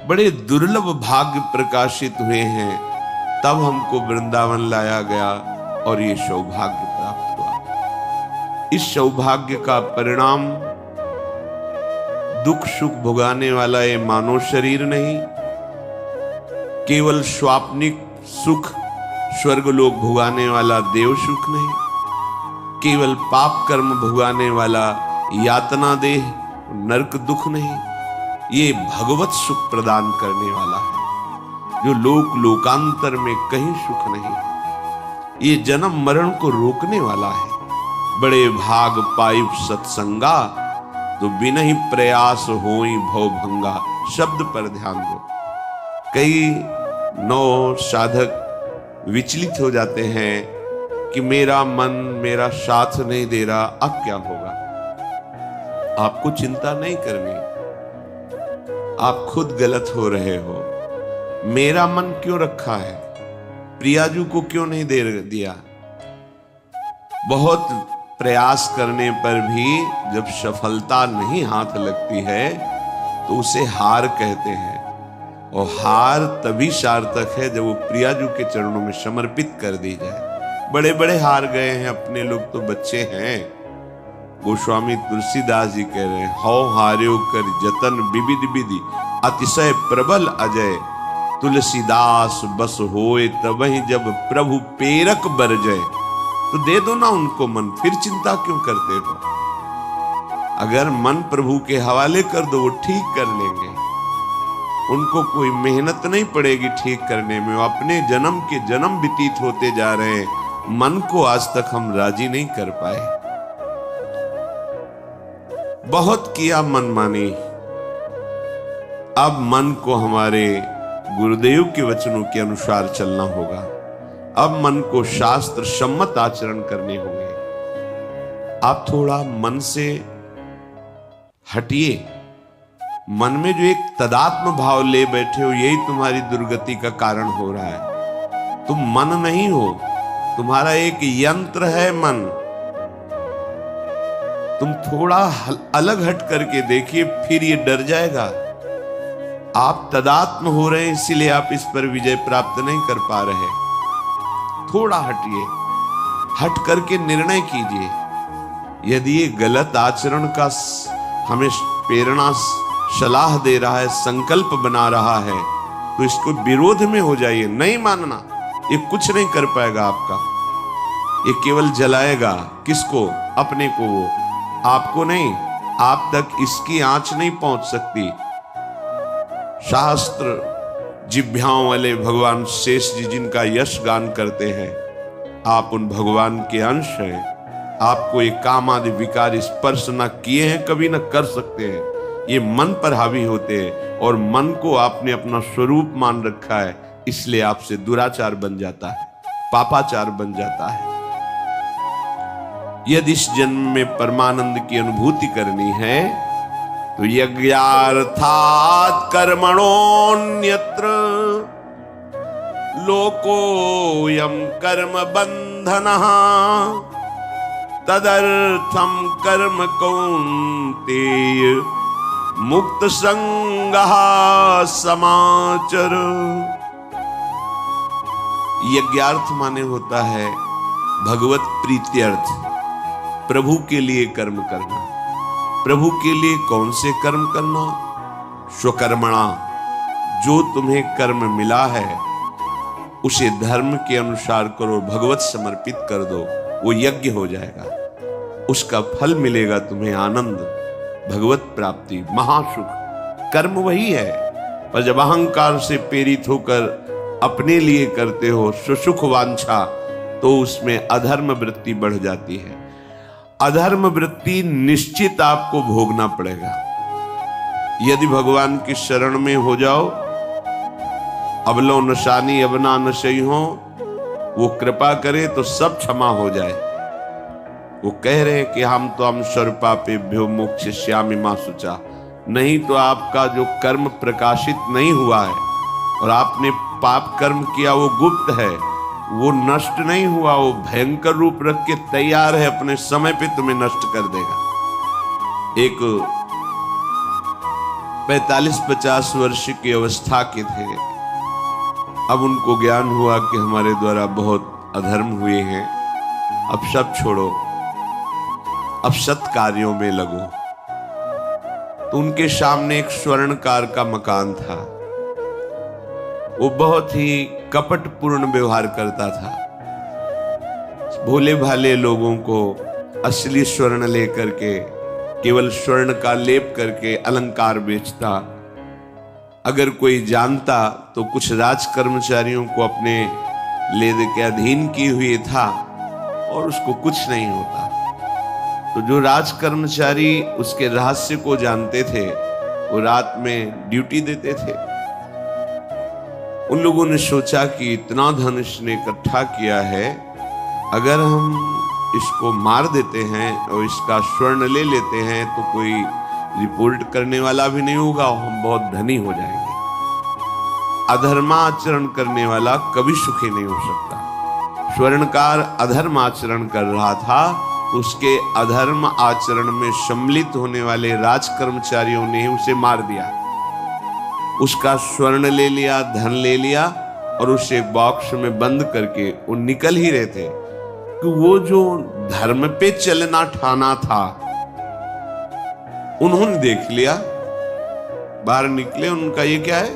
बड़े दुर्लभ भाग्य प्रकाशित हुए हैं, तब हमको वृंदावन लाया गया और ये सौभाग्य प्राप्त हुआ। इस सौभाग्य का परिणाम दुख सुख भुगाने वाला ये मानव शरीर नहीं, केवल स्वाप्निक सुख स्वर्गलोक भुगाने वाला देव सुख नहीं, केवल पाप कर्म भुगाने वाला यातना देह नरक दुख नहीं, ये भगवत सुख प्रदान करने वाला है जो लोक लोकांतर में कहीं सुख नहीं। ये जन्म मरण को रोकने वाला है। बड़े भाग पाई सत्संगा, तो बिना ही प्रयास होई भव भंगा। शब्द पर ध्यान दो। कई नौ साधक विचलित हो जाते हैं कि मेरा मन मेरा साथ नहीं दे रहा, अब क्या होगा। आपको चिंता नहीं करनी, आप खुद गलत हो रहे हो। मेरा मन क्यों रखा है, प्रियाजू को क्यों नहीं दे दिया। बहुत प्रयास करने पर भी जब सफलता नहीं हाथ लगती है तो उसे हार कहते हैं, और हार तभी सार्थक है जब वो प्रियाजू के चरणों में समर्पित कर दी जाए। बड़े बड़े हार गए हैं, अपने लोग तो बच्चे हैं। गोस्वामी तुलसीदास जी कह रहे हैं, हौ हार्यो कर जतन विविध विधि अतिशय प्रबल अजय, तुलसीदास बस होए तबहि जब प्रभु पेरक बरजय। तो दे दो ना उनको मन, फिर चिंता क्यों करते हो। अगर मन प्रभु के हवाले कर दो, वो ठीक कर लेंगे। उनको कोई मेहनत नहीं पड़ेगी ठीक करने में, वो अपने जन्म के जन्म व्यतीत होते जा रहे हैं। मन को आज तक हम राजी नहीं कर पाए। बहुत किया मनमानी, अब मन को हमारे गुरुदेव के वचनों के अनुसार चलना होगा। अब मन को शास्त्र सम्मत आचरण करने होंगे। आप थोड़ा मन से हटिए। मन में जो एक तदात्म भाव ले बैठे हो, यही तुम्हारी दुर्गति का कारण हो रहा है। तुम मन नहीं हो, तुम्हारा एक यंत्र है मन। तुम थोड़ा अलग हट करके देखिए, फिर ये डर जाएगा। आप तदात्म हो रहे हैं, इसीलिए आप इस पर विजय प्राप्त नहीं कर पा रहे। थोड़ा हटिए, हट करके निर्णय कीजिए। यदि ये गलत आचरण का हमें प्रेरणा सलाह दे रहा है, संकल्प बना रहा है, तो इसको विरोध में हो जाइए। नहीं मानना, ये कुछ नहीं कर पाएगा आपका। ये केवल जलाएगा किसको, अपने को। वो आपको नहीं, आप तक इसकी आंच नहीं पहुंच सकती। शास्त्र जिभ्याओं वाले भगवान शेष जी जिनका यश गान करते हैं, आप उन भगवान के अंश हैं। आपको ये काम आदि विकार स्पर्श न किए हैं, कभी न कर सकते हैं। ये मन पर हावी होते हैं, और मन को आपने अपना स्वरूप मान रखा है, इसलिए आपसे दुराचार बन जाता है, पापाचार बन जाता है। यदि इस जन्म में परमानंद की अनुभूति करनी है तो यज्ञार्थात् कर्मणोऽन्यत्र लोकोऽयं कर्म बन्धनः, तदर्थं कर्म कौन्तेय मुक्त संगः समाचर। यज्ञार्थ माने होता है भगवत प्रीत्यर्थ, प्रभु के लिए कर्म करना। प्रभु के लिए कौन से कर्म करना? स्वकर्मणा, जो तुम्हें कर्म मिला है उसे धर्म के अनुसार करो, भगवत समर्पित कर दो, वो यज्ञ हो जाएगा। उसका फल मिलेगा तुम्हें आनंद, भगवत प्राप्ति, महासुख। कर्म वही है, पर जब अहंकार से प्रेरित होकर अपने लिए करते हो सुसुख वांछा, तो उसमें अधर्म वृत्ति बढ़ जाती है। अधर्म वृत्ति निश्चित आपको भोगना पड़ेगा। यदि भगवान की शरण में हो जाओ, अबलो नशानी अबना नशई हो, वो कृपा करे तो सब क्षमा हो जाए। वो कह रहे कि हम तो हम सर्वपापेभ्यो मोक्षयिष्यामि मा शुचा। नहीं तो आपका जो कर्म प्रकाशित नहीं हुआ है और आपने पाप कर्म किया, वो गुप्त है, वो नष्ट नहीं हुआ, वो भयंकर रूप रख के तैयार है, अपने समय पे तुम्हें नष्ट कर देगा। एक 45-50 वर्ष की अवस्था के थे। अब उनको ज्ञान हुआ कि हमारे द्वारा बहुत अधर्म हुए हैं, अब सब छोड़ो, अब सत् कार्यों में लगो। तो उनके सामने एक स्वर्णकार का मकान था। वो बहुत ही कपटपूर्ण व्यवहार करता था। भोले भाले लोगों को असली स्वर्ण लेकर के, केवल स्वर्ण का लेप करके अलंकार बेचता। अगर कोई जानता तो कुछ राज कर्मचारियों को अपने लेद के अधीन किए हुए था और उसको कुछ नहीं होता। तो जो राज कर्मचारी उसके रहस्य को जानते थे वो रात में ड्यूटी देते थे। उन लोगों ने सोचा कि इतना धन इसने इकट्ठा किया है, अगर हम इसको मार देते हैं और इसका स्वर्ण ले लेते हैं तो कोई रिपोर्ट करने वाला भी नहीं होगा और हम बहुत धनी हो जाएंगे। अधर्माचरण करने वाला कभी सुखी नहीं हो सकता। स्वर्णकार अधर्म आचरण कर रहा था, तो उसके अधर्म आचरण में सम्मिलित होने वाले राज कर्मचारियों ने उसे मार दिया। उसका स्वर्ण ले लिया, धन ले लिया और उसे बॉक्स में बंद करके वो निकल ही रहे थे कि वो जो धर्म पे चलना ठाना था उन्होंने देख लिया। बाहर निकले, उनका ये क्या है?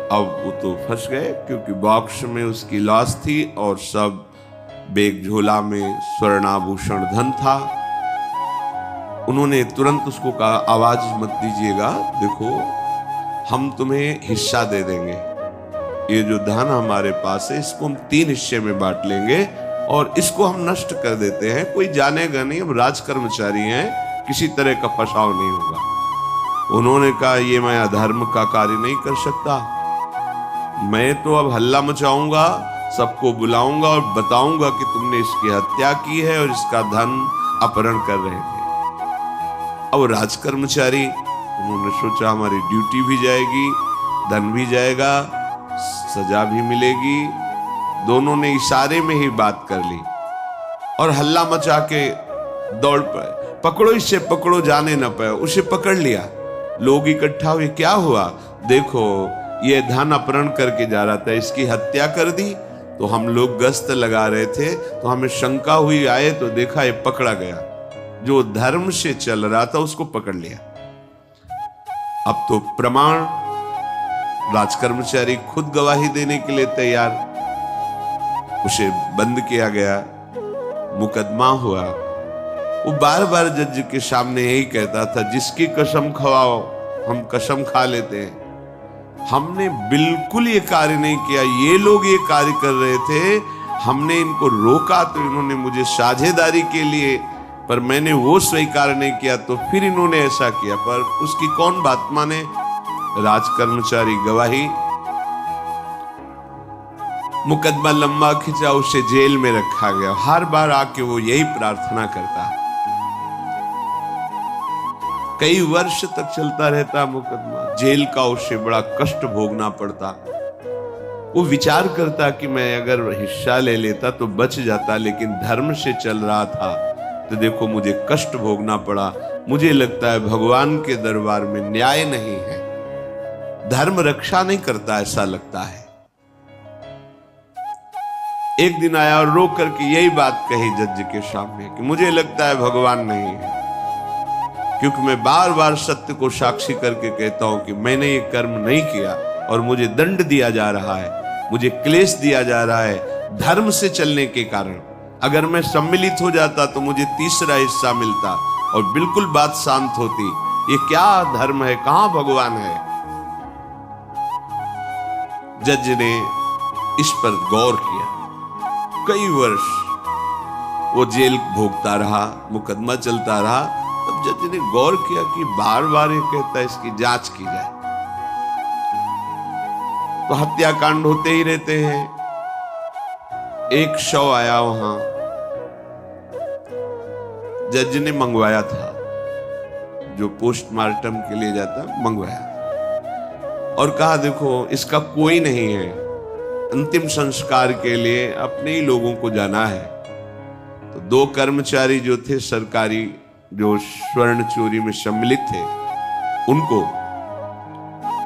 अब वो तो फंस गए, क्योंकि बॉक्स में उसकी लाश थी और सब बैग झोला में स्वर्णाभूषण धन था। उन्होंने तुरंत उसको कहा, आवाज मत दीजिएगा, देखो हम तुम्हें हिस्सा दे देंगे। ये जो धन हमारे पास है इसको हम 3 हिस्से में बांट लेंगे और इसको हम नष्ट कर देते हैं, कोई जानेगा नहीं, अब राज कर्मचारी हैं, किसी तरह का फसाव नहीं होगा। उन्होंने कहा, ये मैं अधर्म का कार्य नहीं कर सकता, मैं तो अब हल्ला मचाऊंगा, सबको बुलाऊंगा और बताऊंगा कि तुमने इसकी हत्या की है और इसका धन अपहरण कर रहे थे। अब राज कर्मचारी, उन्होंने सोचा हमारी ड्यूटी भी जाएगी, धन भी जाएगा, सजा भी मिलेगी। दोनों ने इशारे में ही बात कर ली और हल्ला मचा के दौड़ पाए, पकड़ो इसे, पकड़ो, जाने न पाए। उसे पकड़ लिया, लोग इकट्ठा हुए, क्या हुआ? देखो ये धन अपहरण करके जा रहा था, इसकी हत्या कर दी। तो हम लोग गश्त लगा रहे थे तो हमें शंका हुई, आए तो देखा ये पकड़ा गया। जो धर्म से चल रहा था उसको पकड़ लिया। अब तो प्रमाण, राजकर्मचारी खुद गवाही देने के लिए तैयार, उसे बंद किया गया, मुकदमा हुआ। वो बार बार जज के सामने यही कहता था, जिसकी कसम खवाओ हम कसम खा लेते हैं, हमने बिल्कुल ये कार्य नहीं किया, ये लोग ये कार्य कर रहे थे, हमने इनको रोका तो इन्होंने मुझे साझेदारी के लिए, पर मैंने वो स्वीकार नहीं किया तो फिर इन्होंने ऐसा किया। पर उसकी कौन बात माने? राज कर्मचारी गवाही, मुकदमा लंबा खिंचा, उसे जेल में रखा गया। हर बार आके वो यही प्रार्थना करता, कई वर्ष तक चलता रहता मुकदमा, जेल का उसे बड़ा कष्ट भोगना पड़ता। वो विचार करता कि मैं अगर हिस्सा ले लेता तो बच जाता, लेकिन धर्म से चल रहा था तो देखो मुझे कष्ट भोगना पड़ा। मुझे लगता है भगवान के दरबार में न्याय नहीं है, धर्म रक्षा नहीं करता, ऐसा लगता है। एक दिन आया और रो करके यही बात कही जज के सामने कि मुझे लगता है भगवान नहीं है, क्योंकि मैं बार बार सत्य को साक्षी करके कहता हूं कि मैंने ये कर्म नहीं किया और मुझे दंड दिया जा रहा है, मुझे क्लेश दिया जा रहा है धर्म से चलने के कारण। अगर मैं सम्मिलित हो जाता तो मुझे तीसरा हिस्सा मिलता और बिल्कुल बात शांत होती। ये क्या धर्म है, कहां भगवान है? जज ने इस पर गौर किया। कई वर्ष वो जेल भोगता रहा, मुकदमा चलता रहा। तब जज ने गौर किया कि बार बार ये कहता है इसकी जांच की जाए, तो हत्याकांड होते ही रहते हैं। एक शव आया वहां, जज ने मंगवाया था, जो पोस्टमार्टम के लिए जाता, मंगवाया और कहा देखो इसका कोई नहीं है, अंतिम संस्कार के लिए अपने ही लोगों को जाना है। तो 2 कर्मचारी जो थे सरकारी, जो स्वर्ण चोरी में सम्मिलित थे, उनको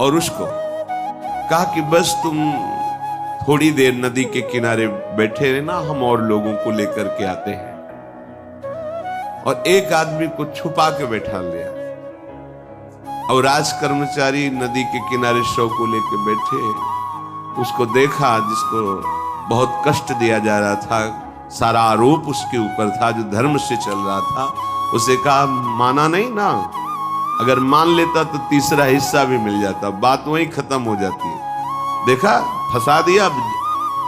और उसको, कहा कि बस तुम थोड़ी देर नदी के किनारे बैठे रहना, हम और लोगों को लेकर के आते हैं। और एक आदमी को छुपा के बैठा लिया और राज कर्मचारी नदी के किनारे शव को लेकर बैठे। उसको देखा जिसको बहुत कष्ट दिया जा रहा था, सारा आरोप उसके ऊपर था, जो धर्म से चल रहा था। उसे कहा माना नहीं ना, अगर मान लेता तो तीसरा हिस्सा भी मिल जाता, बात वहीं खत्म हो जाती है। देखा, फंसा दिया,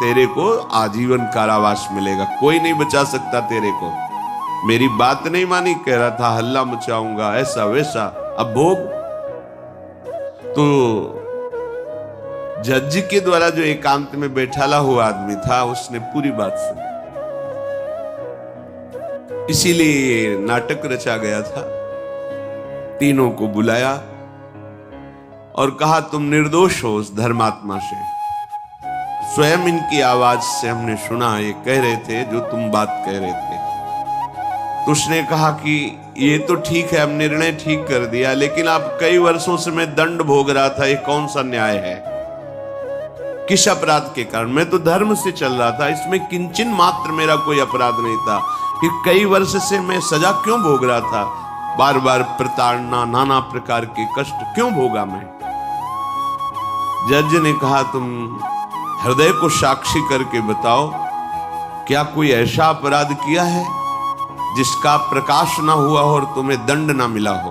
तेरे को आजीवन कारावास मिलेगा, कोई नहीं बचा सकता तेरे को। मेरी बात नहीं मानी, कह रहा था हल्ला मचाऊंगा, ऐसा वैसा, अब भोग। तो जज के द्वारा जो एकांत में बैठाला हुआ आदमी था, उसने पूरी बात सुनी, इसीलिए नाटक रचा गया था। तीनों को बुलाया और कहा तुम निर्दोष हो उस धर्मात्मा से, स्वयं इनकी आवाज से हमने सुना, ये कह रहे थे जो तुम बात कह रहे थे। तो उसने कहा कि ये तो ठीक है, अब निर्णय ठीक कर दिया, लेकिन आप कई वर्षों से मैं दंड भोग रहा था, ये कौन सा न्याय है? किस अपराध के कारण? मैं तो धर्म से चल रहा था, इसमें किंचन मात्र मेरा कोई अपराध नहीं था, कि कई वर्ष से मैं सजा क्यों भोग रहा था? बार बार प्रताड़ना, नाना प्रकार के कष्ट क्यों भोगा मैं? जज ने कहा तुम हृदय को साक्षी करके बताओ, क्या कोई ऐसा अपराध किया है जिसका प्रकाश ना हुआ हो और तुम्हें दंड ना मिला हो?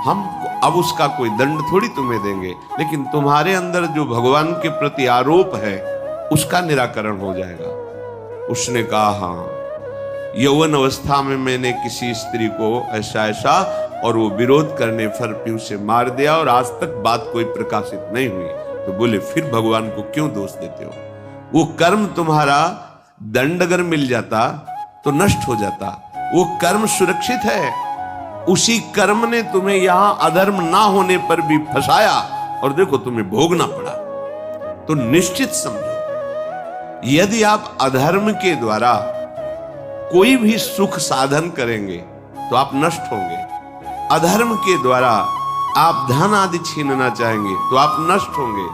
हम अब उसका कोई दंड थोड़ी तुम्हें देंगे, लेकिन तुम्हारे अंदर जो भगवान के प्रति आरोप है उसका निराकरण हो जाएगा। उसने कहा हाँ, यौवन अवस्था में मैंने किसी स्त्री को ऐसा ऐसा, और वो विरोध करने पर भी उसे मार दिया और आज तक बात कोई प्रकाशित नहीं हुई। तो बोले फिर भगवान को क्यों दोष देते हो? वो कर्म तुम्हारा दंड अगर मिल जाता तो नष्ट हो जाता, वो कर्म सुरक्षित है, उसी कर्म ने तुम्हें यहां अधर्म ना होने पर भी फंसाया और देखो तुम्हें भोगना पड़ा। तो निश्चित समझो, यदि आप अधर्म के द्वारा कोई भी सुख साधन करेंगे तो आप नष्ट होंगे। अधर्म के द्वारा आप धन आदि छीनना चाहेंगे तो आप नष्ट होंगे।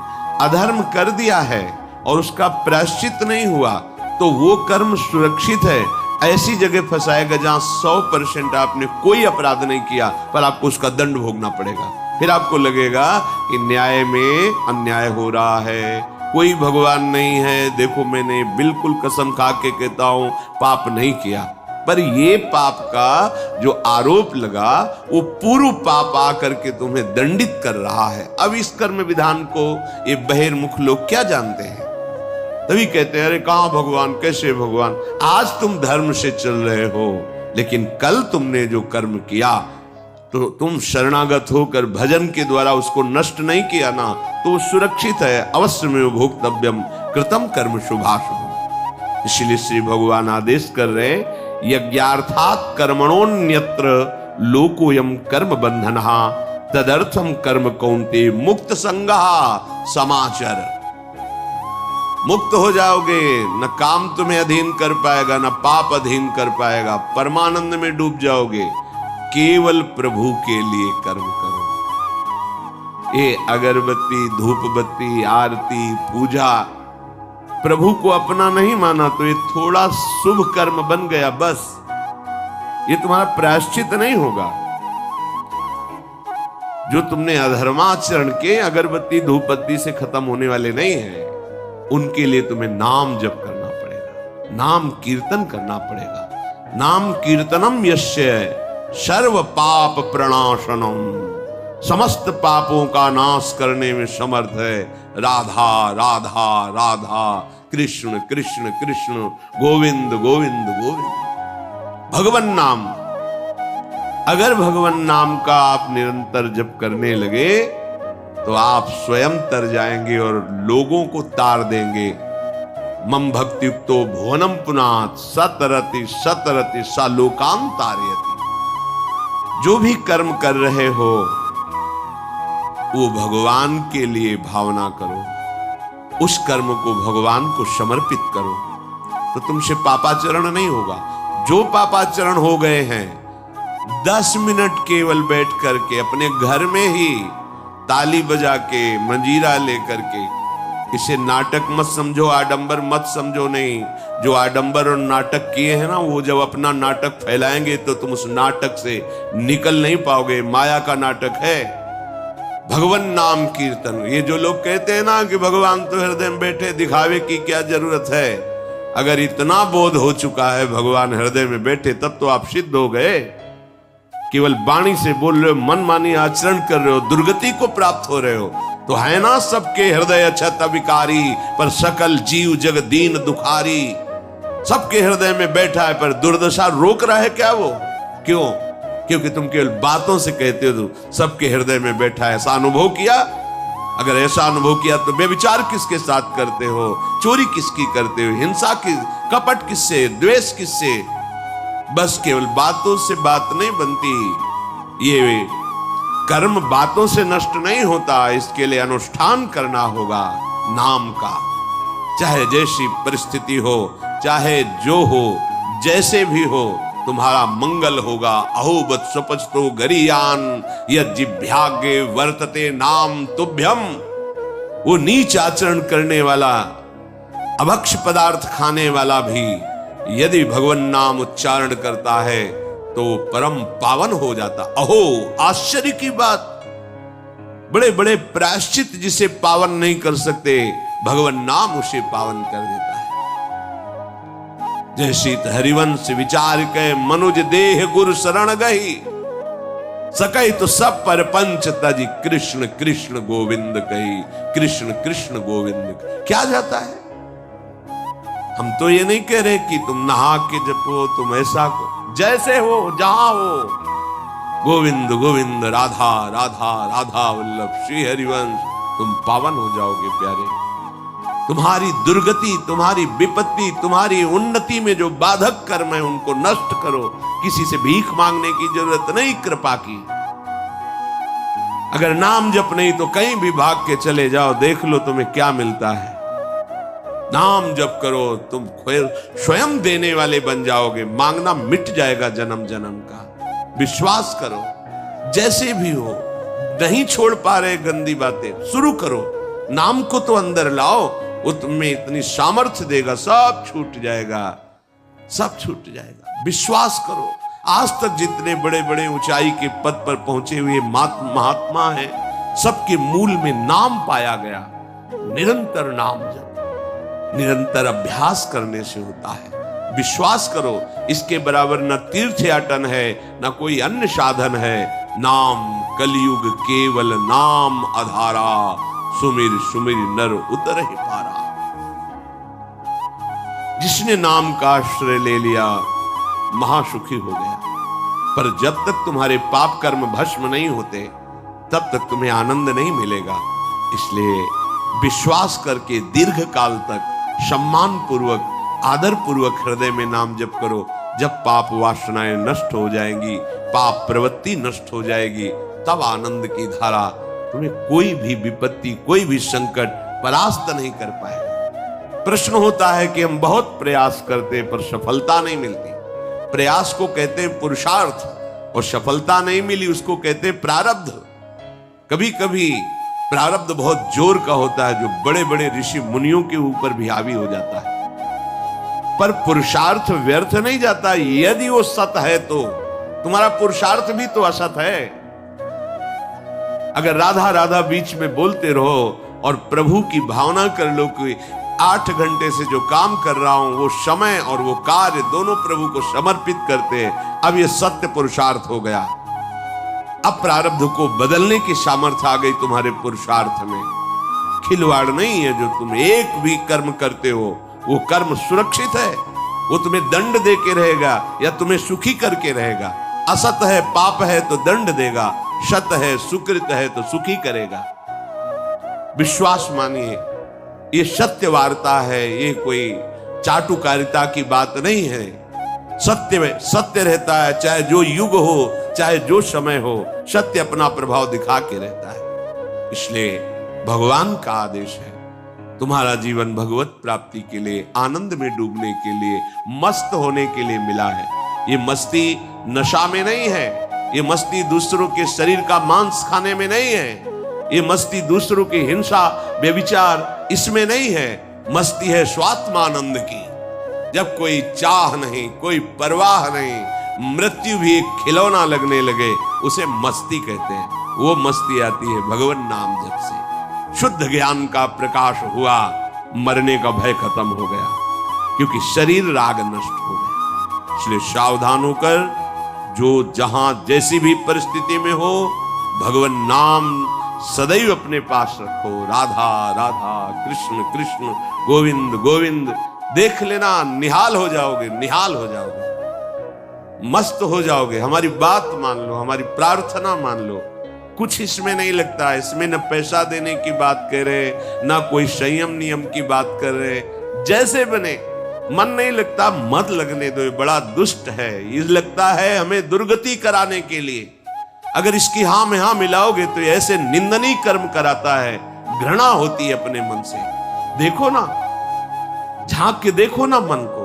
अधर्म कर दिया है और उसका प्रायश्चित नहीं हुआ तो वो कर्म सुरक्षित है। ऐसी जगह फंसाएगा जहां 100% आपने कोई अपराध नहीं किया पर आपको उसका दंड भोगना पड़ेगा। फिर आपको लगेगा कि न्याय में अन्याय हो रहा है, कोई भगवान नहीं है। देखो मैंने बिल्कुल कसम खा के कहता हूं पाप नहीं किया, पर ये पाप का जो आरोप लगा वो पूर्व पाप आकर के तुम्हें दंडित कर रहा है। अब इस कर्म विधान को ये बहिर्मुख लोग क्या जानते हैं? तभी कहते हैं अरे कहां भगवान, कैसे भगवान? आज तुम धर्म से चल रहे हो, लेकिन कल तुमने जो कर्म किया तो तुम शरणागत होकर भजन के द्वारा उसको नष्ट नहीं किया ना, तो सुरक्षित है। अवश्य में भोक्तव्यम कृतम कर्म शुभाशुभम। इसलिए श्री भगवान आदेश कर रहे हैं यज्ञार्थात् कर्मणोन्यत्र लोकोयम कर्म बंधनः तदर्थम कर्म कौन्ते मुक्त संगः समाचर। मुक्त हो जाओगे, न काम तुम्हें अधीन कर पाएगा, न पाप अधीन कर पाएगा, परमानंद में डूब जाओगे। केवल प्रभु के लिए कर्म करो। ये अगरबत्ती, धूपबत्ती, आरती, पूजा, प्रभु को अपना नहीं माना तो ये थोड़ा शुभ कर्म बन गया, बस ये तुम्हारा प्रायश्चित नहीं होगा। जो तुमने अधर्माचरण के अगरबत्ती धूपबत्ती से खत्म होने वाले नहीं है, उनके लिए तुम्हें नाम जप करना पड़ेगा, नाम कीर्तन करना पड़ेगा। नाम कीर्तनम यस्य सर्व पाप प्रणाशनम, समस्त पापों का नाश करने में समर्थ है। राधा राधा राधा, कृष्ण कृष्ण कृष्ण, गोविंद गोविंद गोविंद। भगवन नाम, अगर भगवन नाम का आप निरंतर जप करने लगे तो आप स्वयं तर जाएंगे और लोगों को तार देंगे। मम भक्तियुक्तो भुवनम पुनात् सतरति सतरति सा लोकान तारयति। जो भी कर्म कर रहे हो वो भगवान के लिए भावना करो, उस कर्म को भगवान को समर्पित करो, तो तुमसे पापाचरण नहीं होगा। जो पापाचरण हो गए हैं 10 मिनट केवल बैठ करके अपने घर में ही ताली बजा के मंजीरा लेकर के, इसे नाटक मत समझो, आडंबर मत समझो। नहीं, जो आडंबर और नाटक किए हैं ना, वो जब अपना नाटक फैलाएंगे तो तुम उस नाटक से निकल नहीं पाओगे। माया का नाटक है भगवान नाम कीर्तन। ये जो लोग कहते हैं ना कि भगवान तो हृदय में बैठे, दिखावे की क्या जरूरत है। अगर इतना बोध हो चुका है भगवान हृदय में बैठे, तब तो आप सिद्ध हो गए। केवल वाणी से बोल रहे हो, मन मानी आचरण कर रहे हो, दुर्गति को प्राप्त हो रहे हो, तो है ना सबके हृदय अछत अविकारी, पर सकल जीव जग दीन दुखारी। सबके हृदय में बैठा है, पर दुर्दशा रोक रहा है क्या वो? क्यों? क्योंकि तुम केवल बातों से कहते हो सबके हृदय में बैठा है। ऐसा अनुभव किया? अगर ऐसा अनुभव किया तो बेविचार किसके साथ करते हो, चोरी किसकी करते हो, हिंसा की, कपट किससे, द्वेष किससे? बस केवल बातों से बात नहीं बनती। ये कर्म बातों से नष्ट नहीं होता, इसके लिए अनुष्ठान करना होगा नाम का। चाहे जैसी परिस्थिति हो, चाहे जो हो, जैसे भी हो, तुम्हारा मंगल होगा। अहोबत स्वपचतो गरियान यज्जिभ्यागे वर्तते नाम तुभ्यम। वो नीच आचरण करने वाला, अभक्ष पदार्थ खाने वाला भी यदि भगवान नाम उच्चारण करता है तो परम पावन हो जाता। अहो, आश्चर्य की बात! बड़े बड़े प्रायश्चित जिसे पावन नहीं कर सकते, भगवान नाम उसे पावन कर देता है। जय शीत हरिवंश विचार के मनुज देह गुरु शरण गई, सकई तो सब पर पंच तज कृष्ण कृष्ण गोविंद कही। कृष्ण कृष्ण गोविंद क्या जाता है? हम तो ये नहीं कह रहे कि तुम नहा के जपो, तुम ऐसा को, जैसे हो, जहां हो, गोविंद गोविंद, राधा राधा राधा वल्लभ श्री हरिवंश, तुम पावन हो जाओगे प्यारे। तुम्हारी दुर्गति, तुम्हारी विपत्ति, तुम्हारी उन्नति में जो बाधक कर्म है उनको नष्ट करो। किसी से भीख मांगने की जरूरत नहीं, कृपा की। अगर नाम जप नहीं तो कहीं भी भाग के चले जाओ, देख लो तुम्हें क्या मिलता है। नाम जप करो, तुम स्वयं देने वाले बन जाओगे। मांगना मिट जाएगा जन्म जन्म का। विश्वास करो, जैसे भी हो। नहीं छोड़ पा रहे गंदी बातें, शुरू करो। नाम को तो अंदर लाओ, वो तुम्हें इतनी सामर्थ्य देगा, सब छूट जाएगा, सब छूट जाएगा। विश्वास करो। आज तक जितने बड़े बड़े ऊंचाई के पद पर पहुंचे हुए महात्मा हैं, सबके मूल में नाम पाया गया। निरंतर नाम जप, निरंतर अभ्यास करने से होता है। विश्वास करो, इसके बराबर न तीर्थयाटन है, न कोई अन्य साधन है। नाम कलयुग केवल नाम आधारा, सुमिर सुमिर नर उतर ही पारा। जिसने नाम का आश्रय ले लिया महासुखी हो गया। पर जब तक तुम्हारे पाप कर्म भस्म नहीं होते, तब तक तुम्हें आनंद नहीं मिलेगा। इसलिए विश्वास करके दीर्घ काल तक सम्मान पूर्वक, आदर पूर्वक हृदय में नाम जप करो। जब पाप वासनाएं नष्ट हो जाएंगी, पाप प्रवृत्ति नष्ट हो जाएगी, तब आनंद की धारा, तुम्हें कोई भी विपत्ति, कोई भी संकट परास्त नहीं कर पाएगा। प्रश्न होता है कि हम बहुत प्रयास करते हैं पर सफलता नहीं मिलती। प्रयास को कहते हैं पुरुषार्थ, और सफलता नहीं मिली उसको कहते हैं प्रारब्ध। कभी कभी प्रारब्ध बहुत जोर का होता है, जो बड़े बड़े ऋषि मुनियों के ऊपर भी हावी हो जाता है। पर पुरुषार्थ व्यर्थ नहीं जाता। यदि वो सत है तो तुम्हारा पुरुषार्थ भी तो असत है। अगर राधा राधा बीच में बोलते रहो और प्रभु की भावना कर लो कि 8 घंटे से जो काम कर रहा हूं वो समय और वो कार्य दोनों प्रभु को समर्पित करते हैं, अब ये सत्य पुरुषार्थ हो गया। अब प्रारब्ध को बदलने की सामर्थ्य आ गई तुम्हारे पुरुषार्थ में। खिलवाड़ नहीं है जो तुम एक भी कर्म करते हो, वो कर्म सुरक्षित है। वो तुम्हें दंड दे के रहेगा या तुम्हें सुखी करके रहेगा। असत है, पाप है तो दंड देगा, सत है, सुकृत है तो सुखी करेगा। विश्वास मानिए, ये सत्य वार्ता है, ये कोई चाटुकारिता की बात नहीं है। सत्य में सत्य रहता है, चाहे जो युग हो, चाहे जो समय हो, सत्य अपना प्रभाव दिखा के रहता है। इसलिए भगवान का आदेश है, तुम्हारा जीवन भगवत प्राप्ति के लिए, आनंद में डूबने के लिए, मस्त होने के लिए मिला है। ये मस्ती नशा में नहीं है, ये मस्ती दूसरों के शरीर का मांस खाने में नहीं है, ये मस्ती दूसरों की हिंसा व्यभिचार इसमें नहीं है। मस्ती है स्वात्मानंद की। जब कोई चाह नहीं, कोई परवाह नहीं, मृत्यु भी एक खिलौना लगने लगे, उसे मस्ती कहते हैं। वो मस्ती आती है भगवान नाम जप से। शुद्ध ज्ञान का प्रकाश हुआ, मरने का भय खत्म हो गया, क्योंकि शरीर राग नष्ट हो गया। इसलिए सावधान होकर जो जहां जैसी भी परिस्थिति में हो, भगवान नाम सदैव अपने पास रखो। राधा राधा, कृष्ण कृष्ण, गोविंद गोविंद। देख लेना, निहाल हो जाओगे, निहाल हो जाओगे, मस्त हो जाओगे। हमारी बात मान लो, हमारी प्रार्थना मान लो, कुछ इसमें नहीं लगता। इसमें न पैसा देने की बात कर रहे, ना कोई संयम नियम की बात कर रहे। जैसे बने, मन नहीं लगता, मत लगने दो, ये बड़ा दुष्ट है। ये लगता है हमें दुर्गति कराने के लिए। अगर इसकी हां में हां मिलाओगे तो ऐसे निंदनीय कर्म कराता है, घृणा होती है अपने मन से। देखो ना, झांक के देखो ना मन को,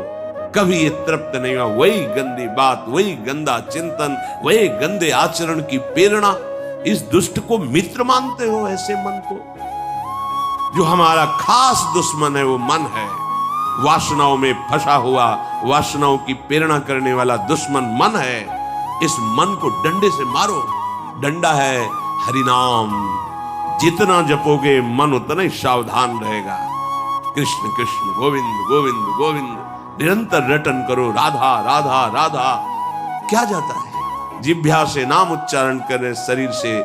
कभी ये तृप्त नहीं हुआ। वही गंदी बात, वही गंदा चिंतन, वही गंदे आचरण की प्रेरणा। इस दुष्ट को मित्र मानते हो, ऐसे मन को? जो हमारा खास दुश्मन है वो मन है। वासनाओं में फंसा हुआ, वासनाओं की प्रेरणा करने वाला दुश्मन मन है। इस मन को डंडे से मारो। डंडा है हरिनाम। जितना जपोगे मन उतना ही सावधान रहेगा। कृष्ण कृष्ण, गोविंद गोविंद गोविंद, निरंतर रटन करो। राधा राधा राधा। क्या जाता है? जिह्वा से नाम उच्चारण कर रहे, शरीर से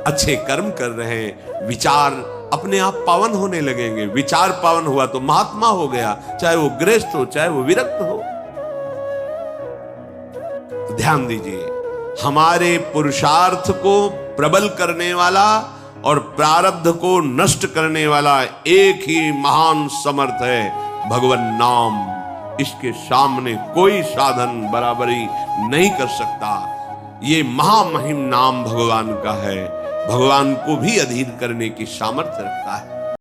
अच्छे कर्म कर रहे हैं, विचार अपने आप पावन होने लगेंगे। विचार पावन हुआ तो महात्मा हो गया, चाहे वो गृहस्थ हो, चाहे वो विरक्त हो। तो ध्यान दीजिए, हमारे पुरुषार्थ को प्रबल करने वाला और प्रारब्ध को नष्ट करने वाला एक ही महान समर्थ है, भगवान नाम। इसके सामने कोई साधन बराबरी नहीं कर सकता। ये महामहिम नाम भगवान का है, भगवान को भी अधीन करने की सामर्थ्य रखता है।